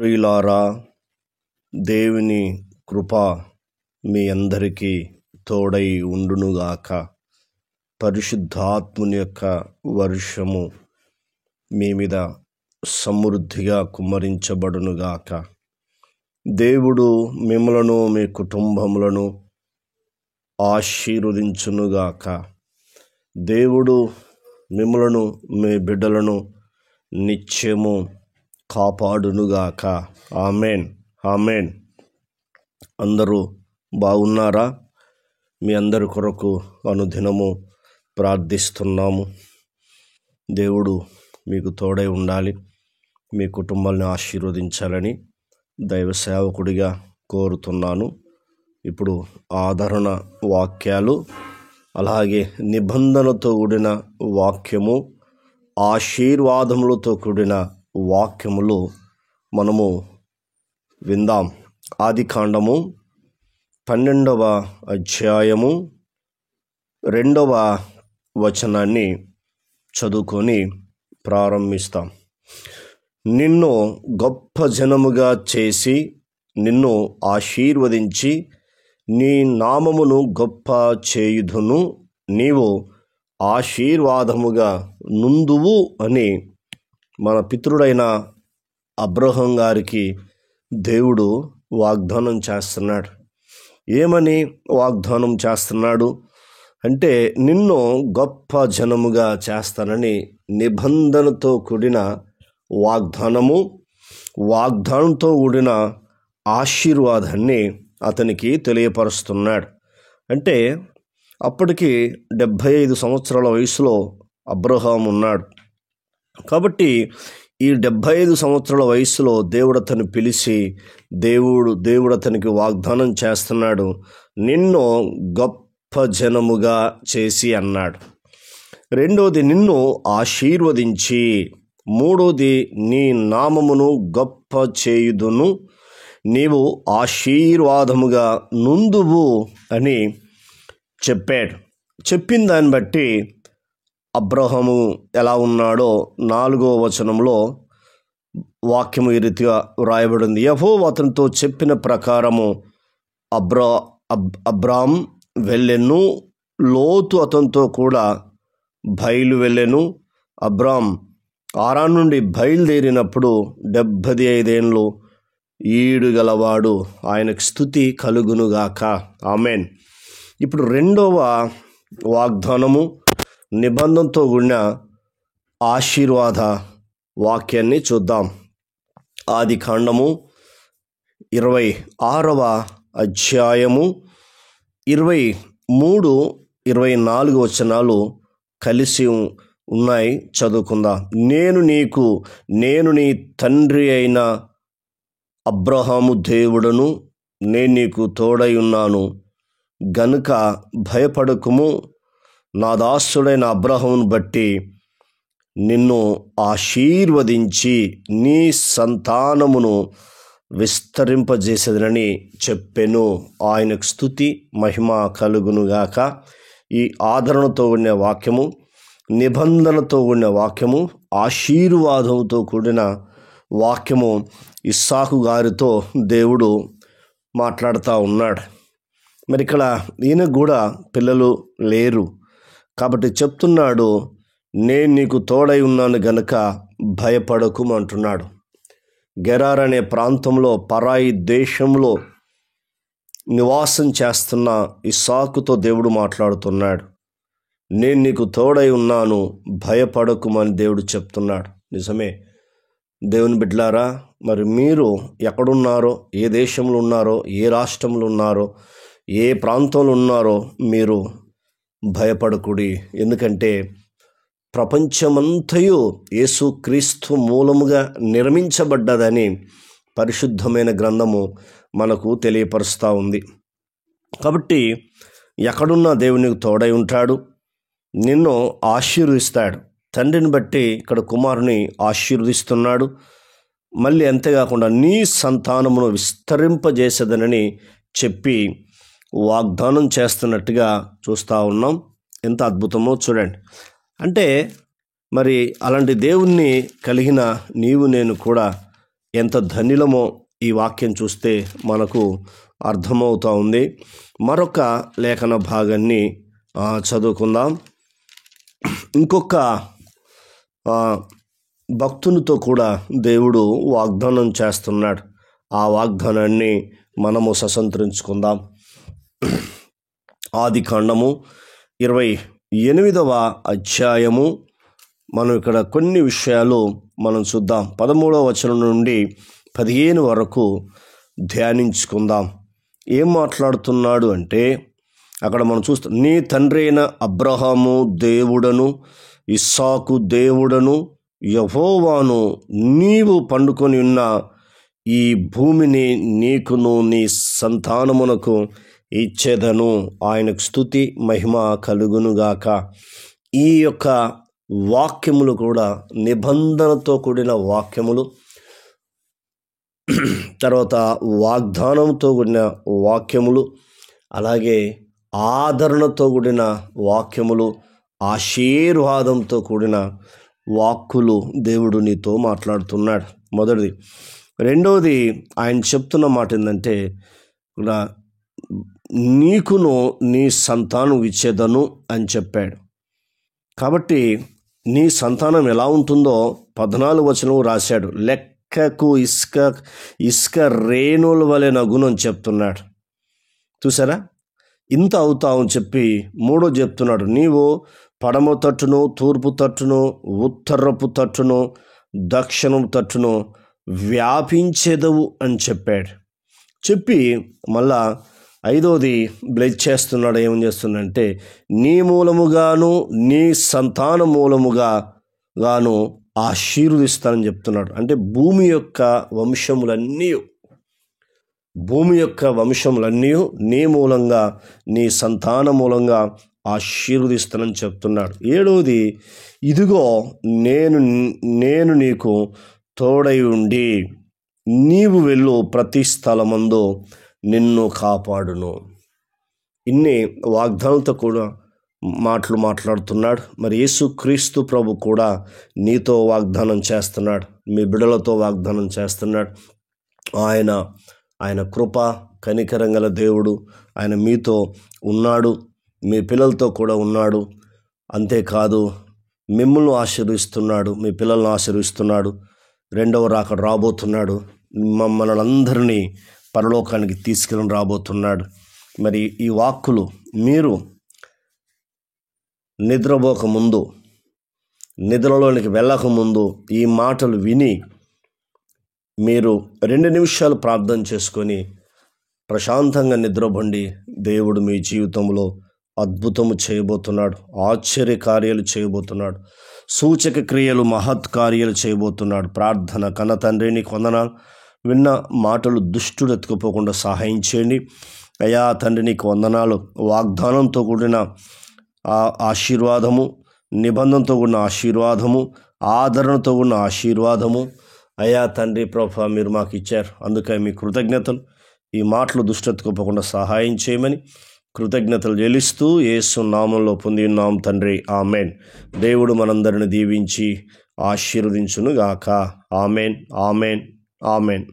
ప్రియులారా, దేవుని కృప మీ అందరికీ తోడై ఉండునుగాక. పరిశుద్ధాత్ముని యొక్క వర్షము మీ మీద సమృద్ధిగా కుమ్మరించబడునుగాక. దేవుడు మిమ్మలను మీ కుటుంబములను ఆశీర్వదించునుగాక. దేవుడు మిమ్మలను మీ బిడ్డలను నిత్యము కాపాడునుగాక. Amen, amen. అందరూ బాగున్నారా? మీ అందరి కొరకు అనుదినము ప్రార్థిస్తున్నాము. దేవుడు మీకు తోడై ఉండాలి, మీ కుటుంబాలను ఆశీర్వదించాలని దైవ సేవకుడిగా కోరుతున్నాను. ఇప్పుడు ఆదరణ వాక్యాలు, అలాగే నిబంధనతో కూడిన వాక్యము, ఆశీర్వాదములతో కూడిన వాక్యములు మనము విందాం. ఆదికాండము 12వ అధ్యాయము 2వ వచనాన్ని చదువుకొని ప్రారంభిస్తాం. నిన్ను గొప్ప జనముగా చేసి నిన్ను ఆశీర్వదించి నీ నామమును గొప్ప చేయుదును, నీవు ఆశీర్వాదముగా నుందువు అని మన పితరుడైన అబ్రహాం గారికి దేవుడు వాగ్దానం చేస్తున్నాడు. ఏమని వాగ్దానం చేస్తున్నాడు అంటే, నిన్ను గొప్ప జనముగా చేస్తానని నిబంధనతో కూడిన వాగ్దానంతో కూడిన ఆశీర్వాదాన్ని అతనికి తెలియపరుస్తున్నాడు. అంటే అప్పటికి 75 సంవత్సరాల వయసులో అబ్రహాం ఉన్నాడు. కాబట్టి ఈ 75 సంవత్సరాల వయసులో దేవుడు అతన్ని పిలిచి దేవుడు అతనికి వాగ్దానం చేస్తున్నాడు, నిన్ను గొప్ప జనముగా చేసి అన్నాడు. రెండోది, నిన్ను ఆశీర్వదించి, మూడోది, నీ నామమును గొప్ప చేయుదును, నీవు ఆశీర్వాదముగా నుందువు అని చెప్పాడు. చెప్పిన దాన్ని బట్టి అబ్రహాము ఎలా ఉన్నాడో 4వ వచనంలో వాక్యము ఈ రీతిగా వ్రాయబడింది. యెహోవా అతనితో చెప్పిన ప్రకారము అబ్రాం వెళ్ళెను, లోతు అతనితో కూడా బయలు వెళ్ళెను. అబ్రాం ఆరాను నుండి బయలుదేరినప్పుడు 75 ఏండ్లు ఈడు గలవాడు, ఆయనకు స్తుతి కలుగునుగాక. ఆమెన్. ఇప్పుడు 2వ వాగ్దానము, నిబంధనతో కూడిన ఆశీర్వాద వాక్యాన్ని చూద్దాం. ఆదికాండము 26వ అధ్యాయము 23, 24 వచనాలు కలిసి ఉన్నాయి, చదువుకుందాం. నేను నీ తండ్రి అయిన అబ్రహాము దేవుడను, నేను నీకు తోడై ఉన్నాను గనుక భయపడకుము. నా దాసుడైన అబ్రహామును బట్టి నిన్ను ఆశీర్వదించి నీ సంతానమును విస్తరింపజేసేదనని చెప్పెను. ఆయనకు స్తుతి మహిమ కలుగునుగాక. ఈ ఆదరణతో కూడిన వాక్యము, నిబంధనతో కూడిన వాక్యము, ఆశీర్వాదంతో కూడిన వాక్యము ఇస్సాకు గారితో దేవుడు మాట్లాడుతూ ఉన్నాడు. మరి ఇక్కడ ఈయనకు కూడా పిల్లలు లేరు కాబట్టి చెప్తున్నాడు, నేను నీకు తోడై ఉన్నాను గనుక భయపడకు అంటున్నాడు. గెరార్ అనే ప్రాంతంలో పరాయి దేశంలో నివాసం చేస్తున్న ఇస్సాకుతో దేవుడు మాట్లాడుతున్నాడు. నేను నీకు తోడై ఉన్నాను, భయపడకుమని దేవుడు చెప్తున్నాడు. నిజమే దేవుని బిడ్డలారా, మరి మీరు ఎక్కడున్నారో, ఏ దేశంలో ఉన్నారో, ఏ రాష్ట్రంలో ఉన్నారో, ఏ ప్రాంతంలో ఉన్నారో మీరు భయపడకుడి. ఎందుకంటే ప్రపంచమంతయు యేసుక్రీస్తు మూలముగా నిర్మించబడ్డదని పరిశుద్ధమైన గ్రంథము మనకు తెలియపరుస్తూ ఉంది. కాబట్టి ఎక్కడున్నా దేవునికి తోడై ఉంటాడు, నిన్ను ఆశీర్వదిస్తాడు. తండ్రిని బట్టి ఇక్కడ కుమారుని ఆశీర్వదిస్తున్నాడు. మళ్ళీ అంతేకాకుండా నీ సంతానమును విస్తరింపజేసేదనని చెప్పి వాగ్దానం చేస్తున్నట్టుగా చూస్తూ ఉన్నాం. ఎంత అద్భుతమో చూడండి. అంటే మరి అలాంటి దేవుణ్ణి కలిగిన నీవు నేను కూడా ఎంత ధన్యులమో ఈ వాక్యం చూస్తే మనకు అర్థమవుతూ ఉంది. మరొక లేఖన భాగాన్ని చదువుకుందాం. ఇంకొక భక్తునితో కూడా దేవుడు వాగ్దానం చేస్తున్నాడు. ఆ వాగ్దానాన్ని మనము స్వతంత్రించుకుందాం. ఆదికాండము 28వ అధ్యాయము. మనం ఇక్కడ కొన్ని విషయాలు మనం చూద్దాం. 13వ వచనం నుండి 15 వరకు ధ్యానించుకుందాం. ఏం మాట్లాడుతున్నాడు అంటే, అక్కడ మనం చూస్తాం, నీ తండ్రి అయిన అబ్రహాము దేవుడను, ఇస్సాకు దేవుడను యెహోవాను నీవు పండుకొని ఉన్న ఈ భూమిని నీకును నీ సంతానమునకు ఇచ్చేదను. ఆయనకు స్తుతి మహిమ కలుగునుగాక. ఈ యొక్క వాక్యములు కూడా నిబంధనతో కూడిన వాక్యములు, తర్వాత వాగ్దానంతో కూడిన వాక్యములు, అలాగే ఆదరణతో కూడిన వాక్యములు, ఆశీర్వాదంతో కూడిన వాక్కులు దేవుడు నీతో మాట్లాడుతున్నాడు. మొదటిది. రెండవది, ఆయన చెప్తున్న మాట ఏంటంటే, నీకును నీ సంతానం ఇచ్చేదను అని చెప్పాడు. కాబట్టి నీ సంతానం ఎలా ఉంటుందో 14వ వచనం రాశాడు. లెక్కకు ఇసుక రేణుల వలె నగును అని చెప్తున్నాడు. చూసారా, ఇంత అవుతావని చెప్పి మూడో చెప్తున్నాడు, నీవు పడమ తట్టును, తూర్పు తట్టును, ఉత్తరపు తట్టును, దక్షిణం తట్టును వ్యాపించేదవు అని చెప్పాడు. చెప్పి మళ్ళా 5వది బ్లెస్ చేస్తున్నాడు. ఏమని చేస్తున్నాడంటే, నీ మూలముగాను నీ సంతాన మూలముగాను ఆశీర్వదిస్తానని చెప్తున్నాడు. అంటే భూమి యొక్క వంశములన్నీ నీ మూలంగా, నీ సంతాన మూలంగా ఆశీర్వదిస్తానని చెప్తున్నాడు. 7వది, ఇదిగో నేను నీకు తోడై ఉండి నీవు వెళ్ళు ప్రతి స్థలమందు నిన్ను కాపాడును. ఇన్ని వాగ్దానాలతో కూడా మాట్లాడుతున్నాడు. మరి యేసుక్రీస్తు ప్రభు కూడా నీతో వాగ్దానం చేస్తున్నాడు, మీ బిడ్డలతో వాగ్దానం చేస్తున్నాడు. ఆయన కృప కనికరం గల దేవుడు. ఆయన మీతో ఉన్నాడు, మీ పిల్లలతో కూడా ఉన్నాడు. అంతేకాదు, మిమ్మల్ని ఆశీర్వదిస్తున్నాడు, మీ పిల్లలను ఆశీర్వదిస్తున్నాడు. రెండవ రాకడ రాబోతున్నాడు, మనలందరినీ పరలోకానికి తీసుకెళ్ళి రాబోతున్నాడు. మరి ఈ వాక్కులు మీరు నిద్రపోకముందు, నిద్రలోనికి వెళ్ళకముందు ఈ మాటలు విని మీరు 2 నిమిషాలు ప్రార్థన చేసుకొని ప్రశాంతంగా నిద్రపోండి. దేవుడు మీ జీవితంలో అద్భుతము చేయబోతున్నాడు, ఆశ్చర్య కార్యాలు చేయబోతున్నాడు, సూచక క్రియలు, మహత్ కార్యాలు చేయబోతున్నాడు. ప్రార్థన. కన్న తండ్రి, నీకు వందనాలు. విన్న మాటలు దుష్టుడు ఎత్తుకుపోకుండా సహాయం చేయండి అయ్యా. తండ్రి, నీకు వందనాలు. వాగ్దానంతో కూడిన ఆశీర్వాదము, నిబంధనతో కూడిన ఆశీర్వాదము, ఆదరణతో కూడిన ఆశీర్వాదము అయ్యా తండ్రి ప్రభా మీరు మాకు ఇచ్చారు. అందుకే మీ కృతజ్ఞతలు. ఈ మాటలు దుష్టెత్తుకుపోకుండా సహాయం చేయమని కృతజ్ఞతలు చెల్లిస్తూ యేసు నామంలో పొంది ఉన్నాం తండ్రి. ఆమెన్. దేవుడు మనందరిని దీవించి ఆశీర్వదించునుగాక. Amen, amen, amen.